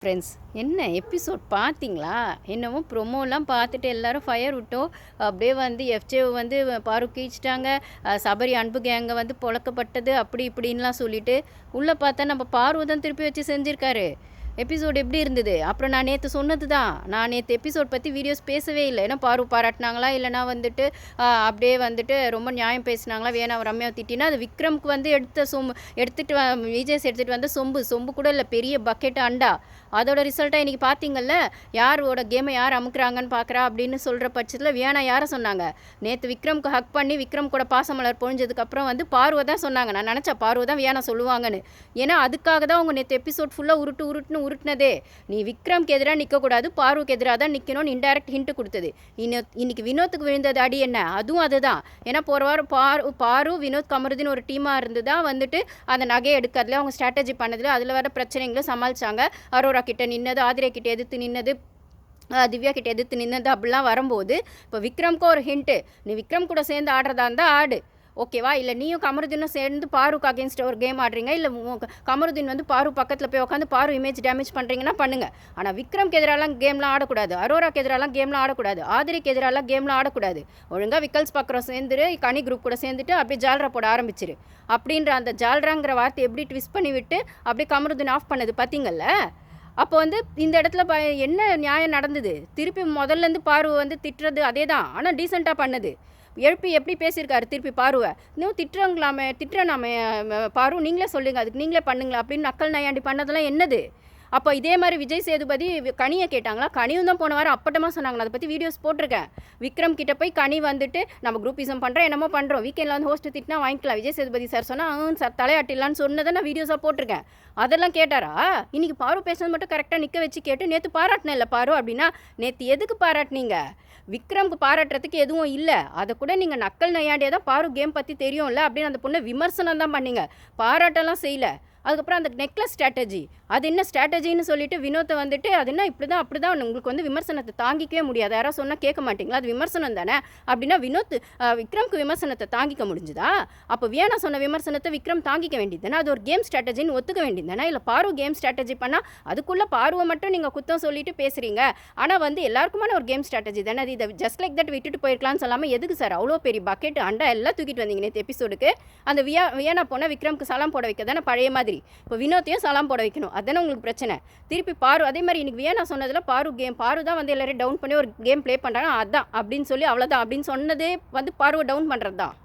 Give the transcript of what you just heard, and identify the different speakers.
Speaker 1: Friends, என்ன episode பார்த்தீங்களா? என்னமோ ப்ரொமோலாம் பார்த்துட்டு எல்லாரும் ஃபயர் விட்டோம். அப்படியே வந்து எஃப்ஜேவை வந்து பாரு கீச்சிட்டாங்க. சபரி அன்பு கேங்க வந்து பொழக்கப்பட்டது அப்படி இப்படின்லாம் சொல்லிட்டு உள்ளே பார்த்தா நம்ம பார்வை தான் திருப்பி வச்சு செஞ்சுருக்காரு. எபிசோடு எப்படி இருந்தது? அப்புறம் நான் நேற்று சொன்னது தான். நான் நேற்று எபிசோட் பற்றி வீடியோஸ் பேசவே இல்லை. ஏன்னா பாரு பாராட்டினாங்களா, இல்லைனா வந்துட்டு அப்படியே வந்துட்டு ரொம்ப நியாயம் பேசினாங்களா, வேணா ரம்யா திட்டினா அது விக்ரம்க்கு வந்து எடுத்துகிட்டு விஜய்ஸ் எடுத்துகிட்டு வந்த சொம்பு கூட இல்லை, பெரிய பக்கெட்டு அண்டா. அதோட ரிசல்ட்டாக இன்றைக்கி பார்த்தீங்கல்ல, யாரோட கேமை யார் அமுக்குறாங்கன்னு பார்க்குறா அப்படின்னு சொல்கிற பட்சத்தில் வேணா யாரை சொன்னாங்க? நேற்று விக்ரம்க்கு ஹக் பண்ணி விக்ரம் கூட பாசமலர் பொழிஞ்சதுக்கப்புறம் வந்து பார்வை தான் சொன்னாங்க. நான் நினச்சேன் பார்வை தான் வேணா சொல்லுவாங்கன்னு. ஏன்னா அதுக்காக தான் அவங்க நேற்று எபிசோட் ஃபுல்லாக உருட்டுனதே. நீ விக்ரம்க்கு எதிராக நிற்கக்கூடாது, பார்வுக்கு எதிராக தான் நிற்கணும்னு இன்டைரக்ட் ஹிண்ட் கொடுத்தது. இன்னைக்கு வினோத்துக்கு விழுந்தது அடி என்ன? அதுவும் அதுதான். ஏன்னா போகிற வாரம் பாரு வினோத் கமருதின் ஒரு டீமாக இருந்து தான் வந்துட்டு அந்த நகையை எடுக்கிறதுல அவங்க ஸ்ட்ராட்டஜி பண்ணதில் அதில் வர பிரச்சனைகளை சமாளித்தாங்க. அரோரா கிட்ட நின்னது, ஆதிரா கிட்ட எதிர்த்து நின்னது, திவ்யா கிட்ட எதிர்த்து நின்னது அப்படிலாம் வரும்போது இப்போ விக்ரம்க்கு ஒரு ஹிண்ட்டு, நீ விக்ரம் கூட சேர்ந்து ஆடுறதா இருந்தால் ஆடு, ஓகேவா? இல்லை நீயும் கமருதீனும் சேர்ந்து பாருக்கு அகேன்ஸ்ட் ஒரு கேம் ஆடுறீங்க, இல்லை கமருதீன் வந்து பாரு பக்கத்தில் போய் உட்காந்து பாரு இமேஜ் டேமேஜ் பண்ணுறீங்கன்னா பண்ணுங்கள். ஆனால் விக்ரம்க்கு எதிராலாம் கேம்லாம் ஆடக்கூடாது, அரோராக்கு எதிராலாம் கேம்லாம் ஆடக்கூடாது, ஆதிரிக்கு எதிராலாம் கேம்லாம் ஆடக்கூடாது. ஒழுங்காக விக்கல்ஸ் பக்கம் சேர்ந்துரு, கனி குரூப் கூட சேர்ந்துட்டு அப்படியே ஜால்ரா போட ஆரம்பிச்சிரு. அப்படின்ற அந்த ஜால்ராங்கிற வார்த்தை எப்படி ட்விஸ்ட் பண்ணி விட்டு அப்படியே கமருதீன் ஆஃப் பண்ணது பார்த்தீங்கல்ல? அப்போ வந்து இந்த இடத்துல என்ன நியாயம் நடந்தது? திருப்பி முதல்லேருந்து பாரு வந்து திட்டுறது அதே தான், ஆனால் டீசெண்டாக பண்ணது. எழுப்பி எப்படி பேசியிருக்காரு திருப்பி பாருவை, இன்னும் திட்டுறனாமே பாரு, நீங்களே சொல்லுங்கள், அதுக்கு நீங்களே பண்ணுங்களா அப்படின்னு நக்கல் நையாண்டி பண்ணதெல்லாம் என்னது? அப்போ இதே மாதிரி விஜய் சேதுபதி கனியை கேட்டாங்களா? கனியும் தான் போன வாரம் அப்பட்டமாக சொன்னாங்க. அதை பற்றி வீடியோஸ் போட்டிருக்கேன். விக்ரம் கிட்ட போய் கனி வந்துட்டு நம்ம குரூப்பிசம் பண்ணுறோம், என்னமோ பண்ணுறோம், வீக்கெண்டில் வந்து ஹோஸ்ட்டு திட்டினா வாங்கிக்கலாம், விஜய் சேதுபதி சார் சொன்னால் சார் தலையாட்டிடலான்னு சொன்னதை நான் வீடியோஸாக போட்டிருக்கேன். அதெல்லாம் கேட்டாரா? இன்றைக்கி பாரு பேசுறது மட்டும் கரெக்டாக நிற்க வச்சு கேட்டு நேற்று பாராட்டினேன் இல்லை பாரு அப்படின்னா, நேற்று எதுக்கு பாராட்டினீங்க? விக்ரம்க்கு பாராட்டுறதுக்கு எதுவும் இல்லை. அதை கூட நீங்கள் நக்கல் நையாண்டியாக தான் பாரு கேம் பற்றி தெரியும்ல அப்படின்னு அந்த பொண்ணை விமர்சனம் தான் பண்ணீங்க, பாராட்டெல்லாம் செய்யலை. அதுக்கப்புறம் அந்த நெக்லஸ் ஸ்ட்ராட்டஜி, அது என்ன ஸ்ட்ராட்டஜின்னு சொல்லிட்டு வினோத்தை வந்துட்டு அது என்ன இப்படி தான் அப்படி தான், உங்களுக்கு வந்து விமர்சனத்தை தாங்கிக்கவே முடியாது, யாராவது சொன்னால் கேட்க மாட்டிங்களா, அது விமர்சனம் தானே அப்படின்னா விக்ரம்க்கு விமர்சனத்தை தாங்கிக்க முடிஞ்சுதா? அப்போ வேணா சொன்ன விமர்சனத்தை விக்ரம் தாங்கிக்க வேண்டியது தானே? அது ஒரு கேம் ஸ்ட்ராட்டஜின்னு ஒத்துக்க வேண்டியது தானே? இல்லை பாரு கேம் ஸ்ட்ராட்டஜி பண்ணால் அதுக்குள்ளே பாருவை மட்டும் நீங்கள் குத்தம் சொல்லிட்டு பேசுகிறீங்க. ஆனால் வந்து எல்லாருக்குமான ஒரு கேம் ஸ்ட்ராட்டஜி தானே அது. இதை ஜஸ்ட் லைக் தட் விட்டுட்டு போயிருக்கலாம்னு சொல்லாமல் எதுக்கு சார் அவ்வளோ பெரிய பக்கெட் அண்டா எல்லாம் தூக்கிட்டு வந்தீங்க நேற்று எபிசோடுக்கு? அந்த வியானா போனால் விக்ரம்க்கு சலாம் போட வைக்க தானே பழைய மாதிரி. இப்போ வினோத்தையும் சலாம் போட வைக்கணும், அதுதானே உங்களுக்கு பிரச்சனை. திருப்பி பாரு அதே மாதிரி இன்றைக்கி வியானா சொன்னதில் பாரு தான் வந்து எல்லாரையும் டவுன் பண்ணி ஒரு கேம் ப்ளே பண்ணுறாங்க, அதான் அப்படின்னு சொல்லி அவ்வளோதான் அப்படின்னு சொன்னதே வந்து பாருவை டவுன் பண்ணுறது தான்.